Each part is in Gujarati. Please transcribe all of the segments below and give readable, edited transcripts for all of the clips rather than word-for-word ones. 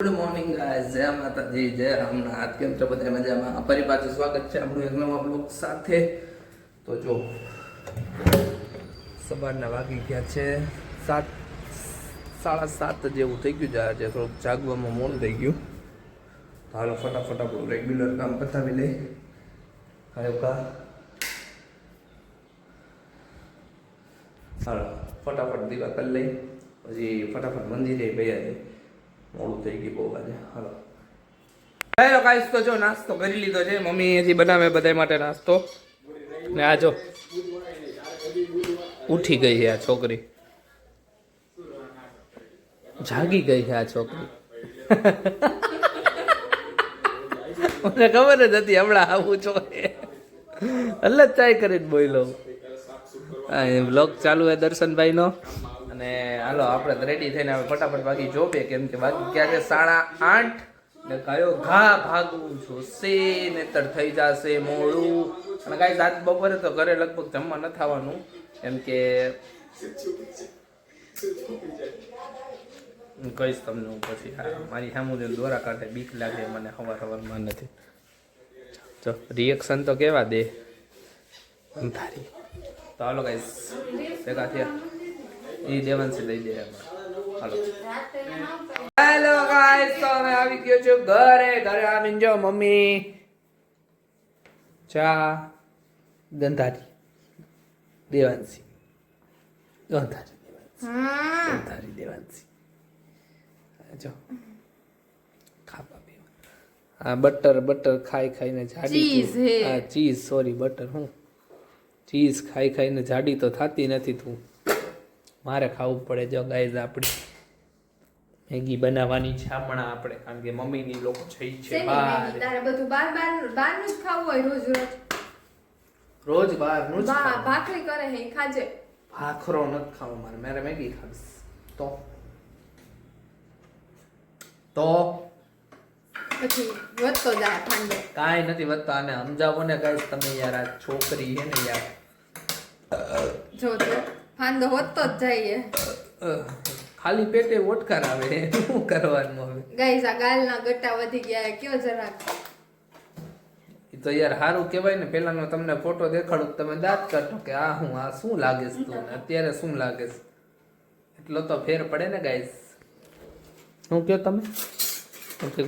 ગુડ મોર્નિંગ ગાઈઝ, જય માતાજી, જય રામનાથ. કેમ છો બધા મજામાં? ફરી પાછું સ્વાગત છે આપણું એક નવા બ્લોગ સાથે. તો જો સવારના વાગી ગયા છે 7:30 જેવું થઈ ગયું છે. આજે થોડુંક જાગવામાં મોડું થઈ ગયું. તો હાલો ફટાફટ આપણું રેગ્યુલર કામ પતાવી લઈ. હાલો ફટાફટ દીવા કરી લઈ, પછી ફટાફટ મંદિરે ગયા છે. મોડું થઈ ગયું બહુ આજે. હાલો ગાઈસ, તો જો નાસ્તો કરી લીધો છે. મમ્મી હજી બનાવે બધા માટે નાસ્તો. ને આ જો ઉઠી ગઈ છે આ છોકરી, જાગી ગઈ છે આ છોકરી. મને ખબર જ હતી હમણાં આવું છો એટલે જ ચાય કરીને બોલો. બ્લોગ ચાલુ છે દર્શનભાઈ નો. અને હાલો આપણે રેડી થઈને હવે ફટાફટ વાગી જોબે, કેમ કે વાગી ગયા છે 8:30 ને કયો ઘા ભાગવું જોશે નહીતર થઈ જશે મોડું. અને કાંઈ રાત બપોરે તો ઘરે લગભગ જમવા નથી આવવાનું, કેમ કે હું કહીશ તમને હું પછી. મારી સામું દોરા કાઢે બીક લાગે મને સવારમાં નથી. જો રિએક્શન તો કેવા દે તારી. તો હાલો ગાઈસ ભેગા થયા. એ દેવાંશી લઈ દે એમાં. હાલો હેલો ગાઈસ, તો અમે આવી ગયો છું ઘરે. ઘરે આવીને જો મમ્મી ચા, ગંધારી દેવાંશી, ગંધારી દેવાંશી જો ખાવા પીવા. હા બટર ખાઈને જાડી. હા ચીઝ, સોરી બટર. હું ચીઝ ખાઈને જાડી તો થતી નથી તું. મારે ખાવું પડે. જો ગાઈઝ આપણી મેગી બનાવવાની છે હમણાં આપણે, કારણ કે મમ્મીની લોકો જઈ છે બહાર. તારે બધું બહારનું જ ખાવું હોય રોજ બહારનું જ ખાવું. ભાખરી કરે હે ખાજે. ભાખરો નથી ખાવો મારે મેગી ખાવીશ. તો પછી વધતો જાય ઠંડો. કાંઈ નથી વધતો. આને સમજાવો ને ગાઈઝ તમે યાર. આ છોકરી હે ને યાર, જો ફાંદો વધતો જ જાય. ખાલી પેટે ઓટકાર આવે. શું કરવાનું હવે ગાઈસ? આ ગાલના ગટ્ટા વધી ગયા કયો જરાક. એ તો યાર સારું કહેવાય ને. પેલાનો તમને ફોટો દેખાડું તમે દાંત કાઢો કે આ શું લાગે છે તું, અત્યારે શું લાગે છે. એટલો તો ફેર પડે ને ગાઈસ. શું કહો તમે?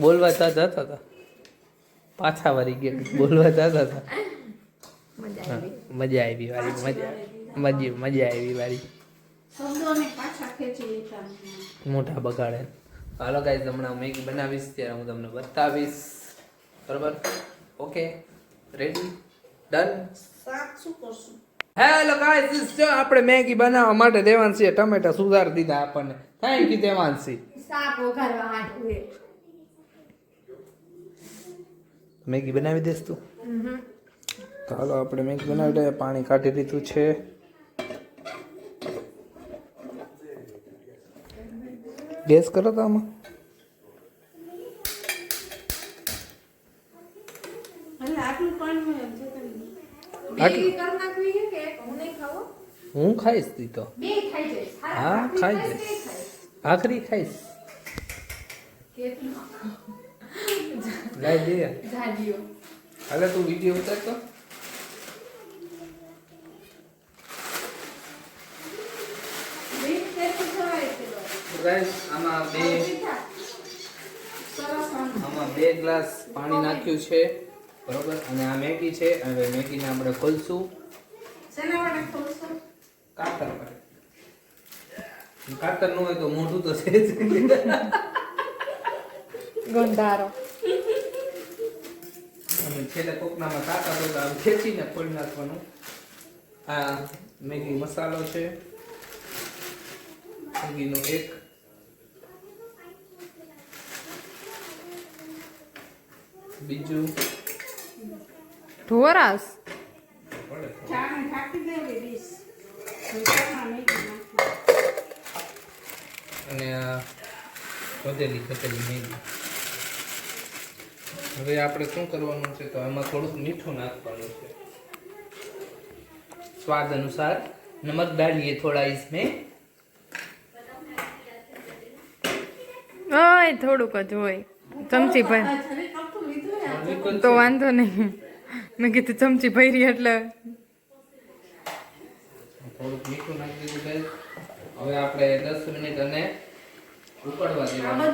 બોલવા જતા હતા, પાછા વળી ગયા. બોલવા જતા હતા. મજા આવી વારી. મજા આવી વારી. મોઢા બગાડે. હાલો ગાઈસ, હમણાં મેગી બનાવીશ ત્યારે હું તમને બતાવીશ. બરોબર? Okay, ready, done. Hello guys, જો આપણે મેગી બનાવવા માટે દેવાંશીએ ટમેટા સુધારી દીધા આપણને. Thank you Devanshi. શાક વઘારવા હાટુએ મેગી બનાવી દેસ તું? તો હાલો આપણે મેગી બનાવી દઈએ. પાણી કાઢી દીધું છે. ગેસ કરો તો આમાં. હું ખાઈશ તી તો. હા ખાઈ જઈશ. આખરી ખાઈશ. લાઈ દે. હાલે તું વિડીયો ઉતારતો. આમાં બે ગ્લાસ પાણી નાખ્યું છે. બરોબર? અને આ મેગી છે. હવે મેગીને આપણે ખોલશું. કાતર ન હોય તો મોઢું તો છે જ. ગંધારો. અને છેલ્લે કોકનામાં કાતર હોય તો આમ ખેંચીને ખોલી નાખવાનું. આ મેગી મસાલો છે. મેગીનો એક. બીજું ઢોરાસ. અને આ વધેલી ખતેલી મેગી. હવે આપણે શું કરવાનું છે તો એમાં થોડુંક મીઠું નાખવાનું છે स्वाद अनुसार. नमक डालिए थोड़ा इसमें. ઓય થોડુંક જ હોય ચમચી ભરી તો વાંધો નહીં મેં કીધું ચમચી ભરી એટલે થોડુંક મીઠું નાખી દીધું guys. હવે આપણે 10 મિનિટ અને ઉકળવા દેવાનું.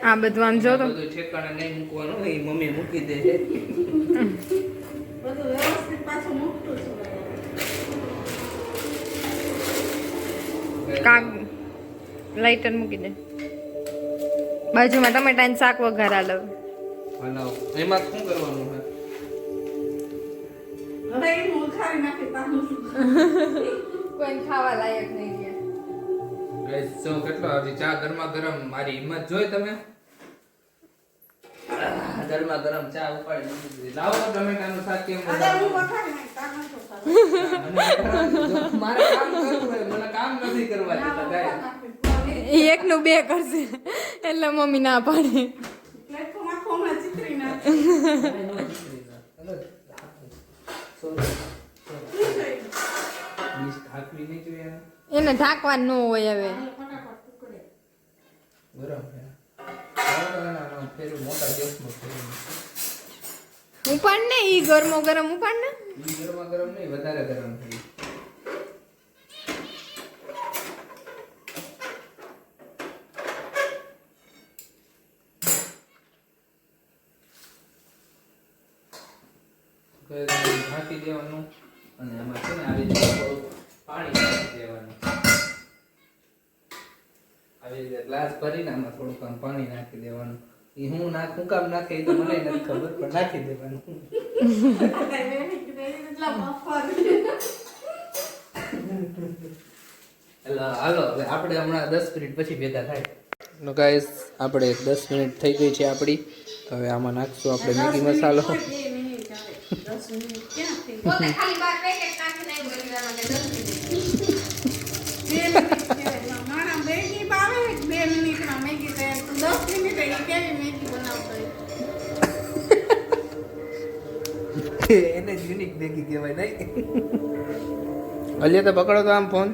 આ બધું આમ જો તો બધું ઠેકાણે નહીં મૂકવાનું, એ મમ્મી મૂકી દે છે. કાક લાઈટર મૂકી દે બાજુમાં ટમેટાનું શાક વઘારા લવ હલાવો. એમાં શું કરવાનું છે? કોઈ ખાવા લાયક નહીં છે Guys, જો કેટલો હજી ચા ગરમા ગરમ, મારી હિંમત જોઈ તમે? ગરમા ગરમ ચા ઉપાડી દીધી. લાવો ટમેટાનું શાક કેમ બનાવવાનું? મારે કામ કરવું છે, મને કામ નથી કરવા દેતા guys. એ એકનું બે કરશે એટલે મમ્મી ના પાડે ઢાંકવી નહીં જોઈએ આને? એને ઢાંકવાનું ન હોય હવે ગરમ છે. આનો ફેર મોટા ગેસમાં ફેરવું. ઉપાડ ને ઈ ગરમો ગરમ ઉપાડ ને ઈ ગરમા ગરમ નહીં, વધારે ગરમ થઈ. ઢાંકી દેવાનું અને એમાં છે ને આવી રીતે થોડું પાણી નાખી દેવાનું. આવી રીતે ગ્લાસ ભરીને આમાં થોડુંક આમ પાણી નાખી દેવાનું. એ હું કામ નાખે એ તો મને નથી ખબર, પણ નાખી દેવાનું. એટલે હાલો હવે આપણે હમણાં 10 મિનિટ પછી ભેગા થાય. નો ગાઈસ, આપણે 10 મિનિટ થઈ ગઈ છે આપણી. તો હવે આમાં નાખશું આપણે મેગી મસાલો. એને યુનિક મેગી કહેવાય નહીં? અલ્યા તો પકડો તો આમ ફોન.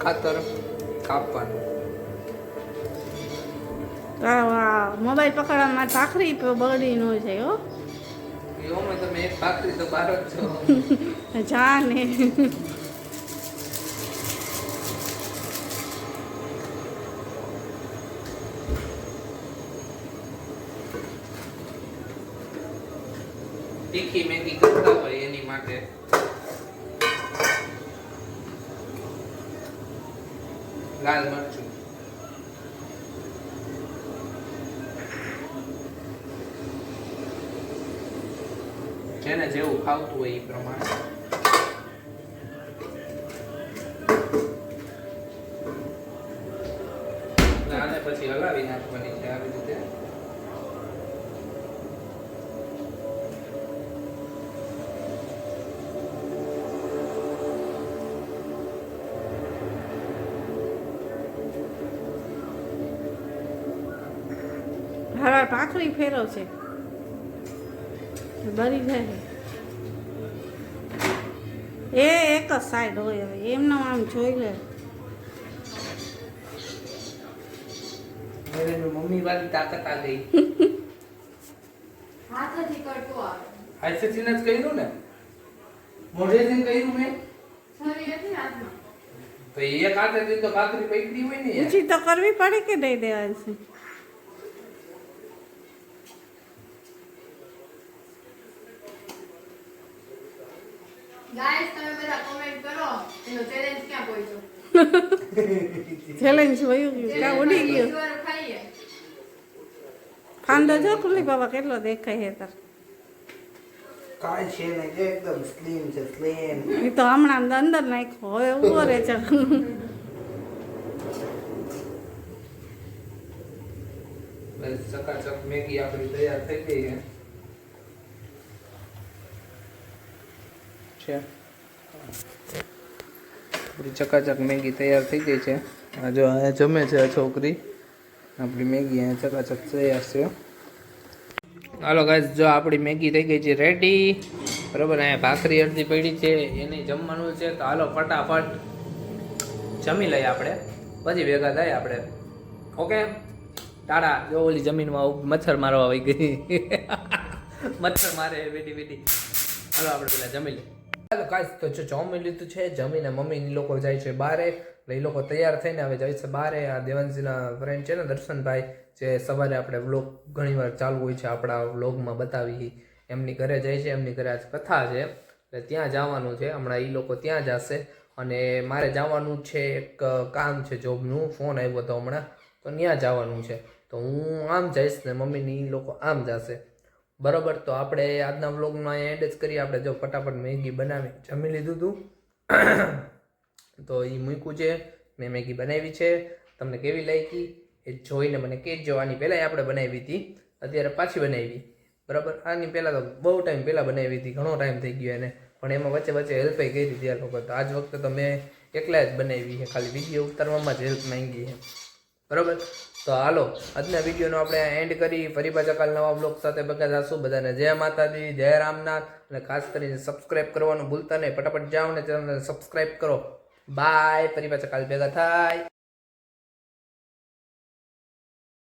ખાતર કાપવાનું. મોબાઈલ પકડવામાં ભાખરી બગડી ન જાય હો એવામાં તમે એક ભાખરી તો બહાર જ છો. જા ને તીખી મેગી કરતા હોય એની માટે લાલ મરચું. જેને જેવું ખાવતું હોય એ પ્રમાણે. આને પછી હલાવી નાખવાની છે આવી રીતે. હવે ભાખરી ફેરો છે બરી જાય એ એક જ સાઈડ હોય હવે એમને આમ જોઈ લે મમ્મી વાળી તાકાત આ ગઈ. હાથથી કટકો આવે હાથેથી જ કર્યું ને, મોઢેથી કર્યું મેં. છરી નથી હાથમાં તો એક હાથેથી તો ભાખરી પકડી હોય ને યાર. ઊંચી તો કરવી પડે કે દઈ દેવાની છે ગાઈસ તમે બધા કમેન્ટ કરો એનો ચેલેન્જ ક્યાં પહોંચ્યો ચેલેન્જ વયું ગયું ક્યાં ઉડી ગયું ઈશ્વર ખાઈએ ફાંદો જો ખુલ્લી બાબા કેટલો દેખાય છે તાર કાય છે ને એકદમ સ્લિમ છે, સ્લિમ. એ તો હમણાં અંદર નાખ્યો હવે ઉભો રહે છે બસ ચકાચક મેગી આપણી તૈયાર થઈ ગઈ છે. આપણી ચકાચક મેગી તૈયાર થઈ ગઈ છે. આ જો અહીંયા જમે છે આ છોકરી. આપણી મેગી અહીંયા ચકાચક તૈયાર છે. હાલો ગાઈસ, જો આપણી મેગી થઈ ગઈ છે રેડી. બરોબર, અહીંયા ભાખરી અડધી પડી છે, એને જમવાનું છે. તો હાલો ફટાફટ જમી લઈએ આપણે, પછી ભેગા થાય આપણે. ઓકે, ટાટા. જો ઓલી જમીનમાં મચ્છર મારવા આવી ગઈ. મચ્છર મારે બેટી બેટી. હાલો આપણે પેલા જમી લઈએ. હાલો ગાઈસ, તો જો જમી લીધું છે, જમીને મમ્મી લોકો જાય છે બારે. એટલે એ લોકો તૈયાર થઈને હવે જાય છે બારે. આ દેવાંશીના ફ્રેન્ડ છે ને દર્શનભાઈ, જે સવારે આપણે વ્લોગ ઘણીવાર ચાલુ હોય છે આપણા વ્લોગમાં બતાવી, એમની ઘરે જાય છે. એમની ઘરે આજ કથા છે એટલે ત્યાં જવાનું છે. હમણાં એ લોકો ત્યાં જશે અને મારે જવાનું છે, એક કામ છે જોબનું. ફોન આવ્યો હતો હમણાં, તો ત્યાં જવાનું છે. તો હું આમ જઈશ ને મમ્મીની એ લોકો આમ જશે. બરોબર, તો આપણે આજના વ્લોગમાં એન્ડ જ કરીએ. આપણે જો ફટાફટ મેગી બનાવી જમી લીધું હતું. તો એ મૂક્યું છે, મેં મેગી બનાવી છે. તમને કેવી લાગી એ જોઈને મને કહેજો. આની પહેલાં આપણે બનાવી હતી, અત્યારે પાછી બનાવી. બરાબર, આની પહેલાં તો બહુ ટાઈમ પહેલાં બનાવી હતી, ઘણો ટાઈમ થઈ ગયો એને. પણ એમાં વચ્ચે વચ્ચે હેલ્પ કરી હતી આ લોકો. તો આજ વખતે તો મેં એકલા જ બનાવી છે, ખાલી વિડીયો ઉતારવામાં જ હેલ્પ માંગી છે. બરાબર, તો હાલો આજના વિડીયોનો આપણે એન્ડ કરી. ફરી પાછા કાલ નવા બ્લોગ સાથે ભેગા થશું. બધાને જય માતાજી, જય રામનાથ. અને ખાસ કરીને સબસ્ક્રાઈબ કરવાનું ભૂલતા નહીં. ફટાફટ જાઓ ને ચેનલને સબસ્ક્રાઈબ કરો. બાય, ફરી પાછા કાલ ભેગા થાય.